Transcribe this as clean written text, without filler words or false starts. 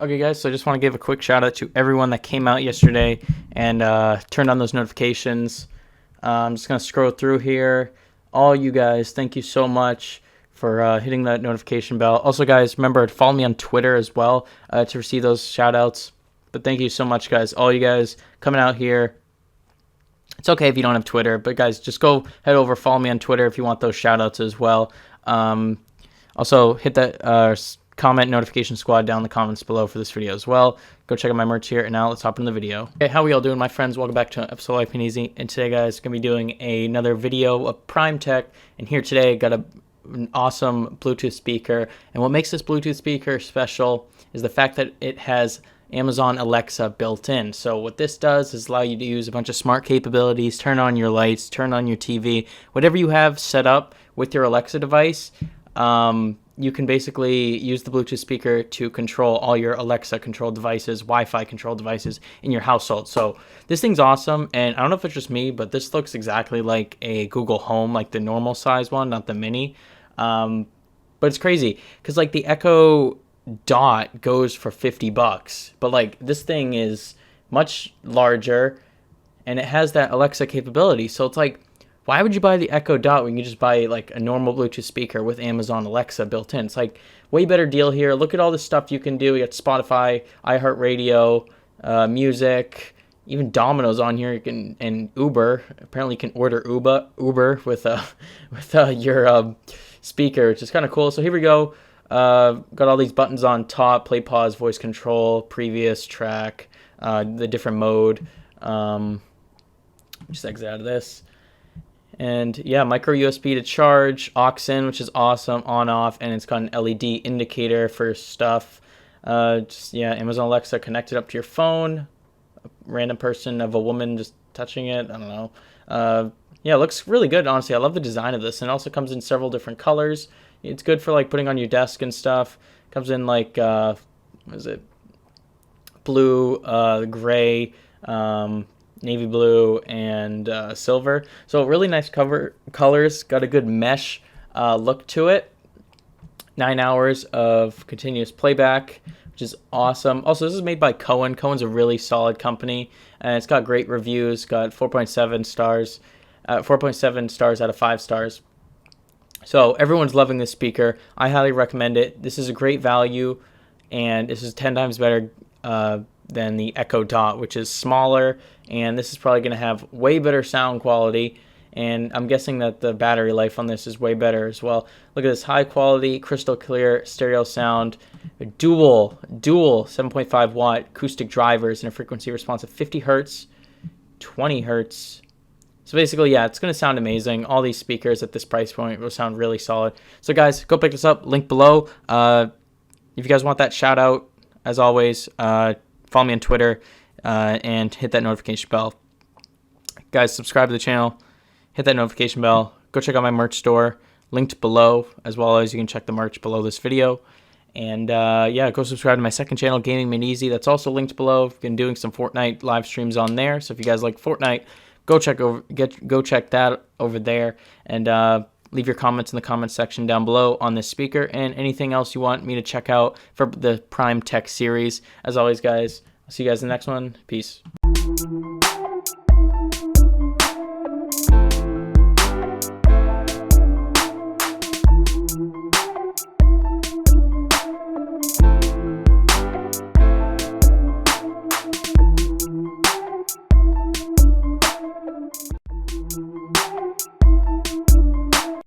Okay, guys, so I just want to give a quick shout out to everyone that came out yesterday and turned on those notifications. I'm just going to scroll through here. All you guys, thank you so much for hitting that notification bell. Also, guys, remember to follow me on Twitter as well to receive those shout outs. But thank you so much, guys. All you guys coming out here. It's okay if you don't have Twitter, but guys, just go head over, follow me on Twitter if you want those shout outs as well. Also, hit that comment notification squad down in the comments below for this video as well. Go check out my merch here, and now let's hop into the video. Okay, how we all doing, my friends? Welcome back to an episode of Life Ain't Easy, and today, guys, going to be doing another video of Prime Tech, and here today, got an awesome Bluetooth speaker, and what makes this Bluetooth speaker special is the fact that it has Amazon Alexa built in. So what this does is allow you to use a bunch of smart capabilities, turn on your lights, turn on your TV, whatever you have set up with your Alexa device. You can basically use the Bluetooth speaker to control all your Alexa controlled devices, Wi-Fi controlled devices in your household. So this thing's awesome, and I don't know if it's just me, but this looks exactly like a Google Home, like the normal size one, not the mini. But it's crazy because like the Echo Dot goes for $50, but like this thing is much larger and it has that Alexa capability. So it's like, why would you buy the Echo Dot when you just buy like a normal Bluetooth speaker with Amazon Alexa built in? It's like way better deal here. Look at all the stuff you can do. You got Spotify, iHeartRadio, music, even Domino's on here. You can, and Uber. Apparently, you can order Uber with your speaker, which is kind of cool. So here we go. Got all these buttons on top: play, pause, voice control, previous track, the different mode. Just exit out of this. And yeah, micro USB to charge, aux in, which is awesome, on off, and it's got an LED indicator for stuff. Amazon Alexa connected up to your phone. A random person of a woman just touching it. I don't know. Yeah, it looks really good, honestly. I love the design of this, and it also comes in several different colors. It's good for like putting on your desk and stuff. Comes in like what is it? Blue, gray, navy blue, and silver. So really nice colors. Got a good mesh look to it. 9 hours of continuous playback, which is awesome. Also, this is made by Cohen. Cohen's a really solid company, and it's got great reviews. Got 4.7 stars, 4.7 stars out of 5 stars. So everyone's loving this speaker. I highly recommend it. This is a great value, and this is 10 times better than the Echo Dot, which is smaller, and this is probably going to have way better sound quality, and I'm guessing that the battery life on this is way better as well. Look at this high quality, crystal clear stereo sound, dual 7.5 watt acoustic drivers, and a frequency response of 50 hertz, 20 hertz. So basically, yeah, it's going to sound amazing. All these speakers at this price point will sound really solid. So guys, go pick this up, link below. If you guys want that shout out, as always, follow me on Twitter and hit that notification bell. Guys, subscribe to the channel, hit that notification bell. Go check out my merch store, linked below, as well as you can check the merch below this video. And yeah, go subscribe to my second channel, Gaming Made Easy. That's also linked below. I've been doing some Fortnite live streams on there. So if you guys like Fortnite, go check that over there. And leave your comments in the comments section down below on this speaker and anything else you want me to check out for the Prime Tech series. As always, guys, I'll see you guys in the next one. Peace.